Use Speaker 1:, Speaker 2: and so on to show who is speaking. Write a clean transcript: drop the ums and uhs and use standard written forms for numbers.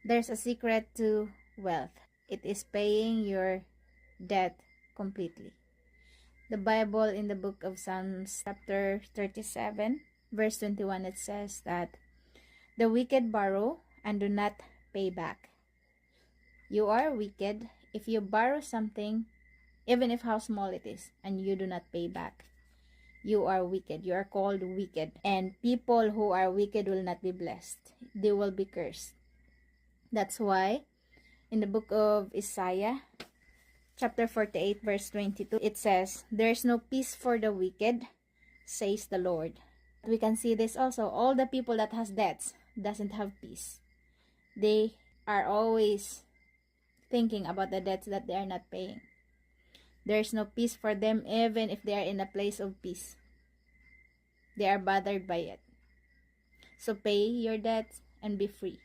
Speaker 1: There's a secret to wealth. It is paying your debt completely. The Bible in the book of Psalms chapter 37 verse 21, it says that the wicked borrow and do not pay back. You are wicked if you borrow something, even if how small it is, and you do not pay back. You are wicked. You are called wicked. And people who are wicked will not be blessed. They will be cursed. That's why in the book of Isaiah chapter 48 verse 22, it says, "There's no peace for the wicked, says the Lord." We can see this also. All the people that has debts doesn't have peace. They are always thinking about the debts that they are not paying. There's no peace for them even if they are in a place of peace. They are bothered by it. So pay your debts and be free.